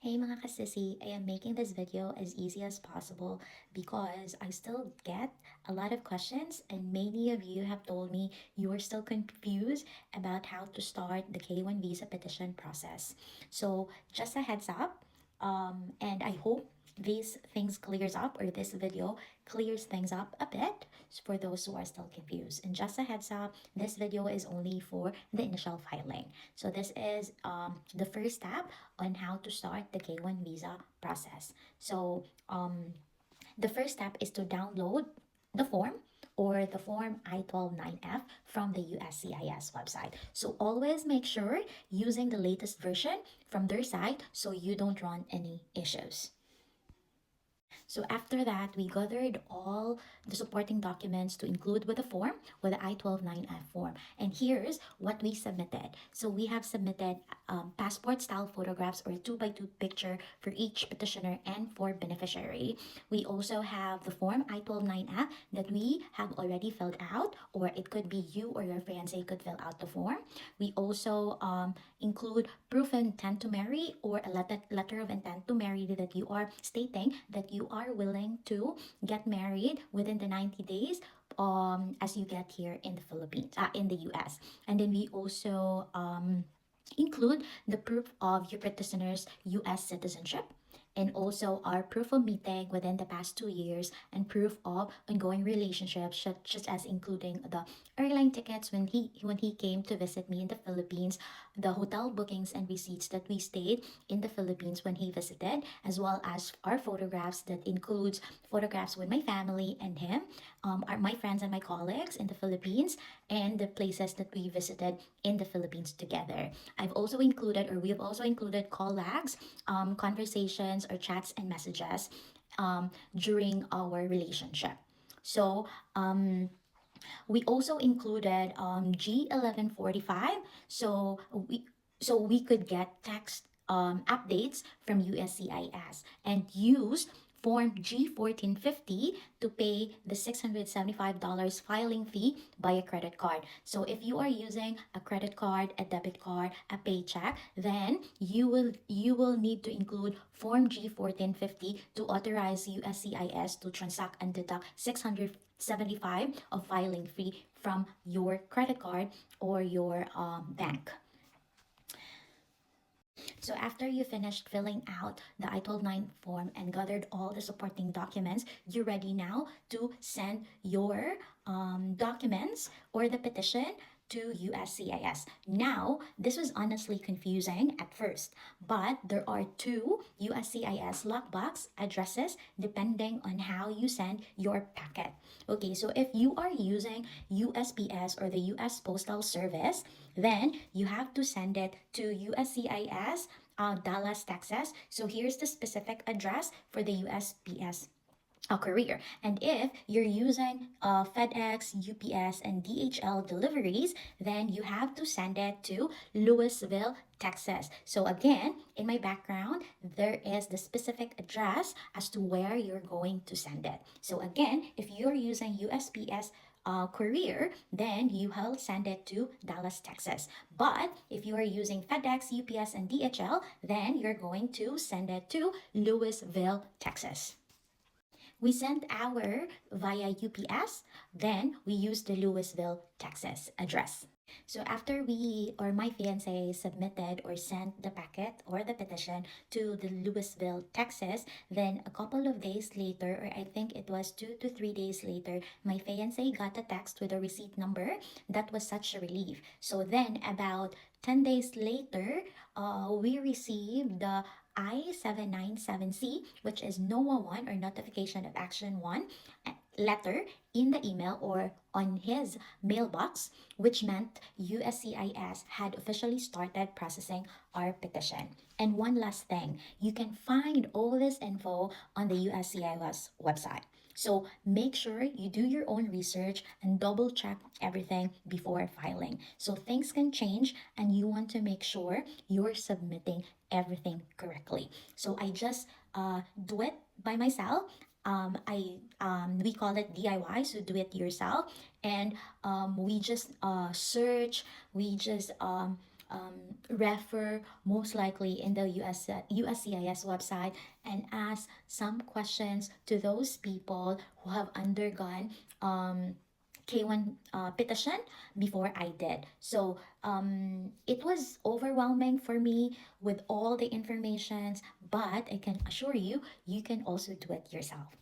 Hey mga kasisi, I am making this video as easy as possible because I still get a lot of questions and many of you have told me you are still confused about how to start the K1 visa petition process. So just a heads up, and I hope these things clears up or this video clears things up a bit for those who are still confused. And just a heads up, this video is only for the initial filing. So this is the first step on how to start the K1 visa process. So the first step is to download the form or the form I-129F from the USCIS website. So always make sure using the latest version from their site so you don't run any issues. So after that, we gathered all the supporting documents to include with the form, with the I-129F form. And here's what we submitted. So we have submitted passport style photographs or 2x2 picture for each petitioner and for beneficiary. We also have the form I-129F that we have already filled out, or it could be you or your fiance could fill out the form. We also include proof of intent to marry or a letter of intent to marry that you are stating that you are willing to get married within the 90 days as you get here in the Philippines, in the US. And then we also include the proof of your petitioner's US citizenship and also our proof of meeting within the past 2 years and proof of ongoing relationships such as including the airline tickets when he came to visit me in the Philippines, the hotel bookings and receipts that we stayed in the Philippines when he visited, as well as our photographs that includes photographs with my family and him, my friends and my colleagues in the Philippines, and the places that we visited in the Philippines together. We have also included call logs, conversations or chats and messages during our relationship. So we also included G1145, so we could get text updates from USCIS and use Form G1450 to pay the $675 filing fee by a credit card. So if you are using a credit card, a debit card, a paycheck, then you will need to include Form G1450 to authorize USCIS to transact and deduct 675 of filing fee from your credit card or your bank. So after you finished filling out the I-129 form and gathered all the supporting documents, you're ready now to send your documents or the petition to USCIS. Now, this was honestly confusing at first, but there are two USCIS lockbox addresses depending on how you send your packet. Okay, so if you are using USPS or the US Postal Service, then you have to send it to USCIS, Dallas, Texas. So here's the specific address for the USPS courier. And if you're using FedEx, UPS, and DHL deliveries, then you have to send it to Louisville, Texas. So again, in my background, there is the specific address as to where you're going to send it. So again, if you're using USPS courier, then you will send it to Dallas, Texas. But if you are using FedEx, UPS, and DHL, then you're going to send it to Louisville, Texas. We sent our via UPS, then we used the Louisville, Texas address. So after we or my fiance submitted or sent the packet or the petition to the Louisville, Texas, then a couple of days later, or I think it was 2 to 3 days later, my fiance got a text with a receipt number. That was such a relief. So then about 10 days later, we received the I-797C, which is NOAA 1 or Notification of Action 1 letter in the email or on his mailbox, which meant USCIS had officially started processing our petition. And one last thing, you can find all this info on the USCIS website. So make sure you do your own research and double check everything before filing. So things can change and you want to make sure you're submitting everything correctly. So I just do it by myself. We call it DIY, so do it yourself, and we just search, we just refer most likely in the USCIS website and ask some questions to those people who have undergone K1 petition before I did. So it was overwhelming for me with all the informations, but I can assure you, you can also do it yourself.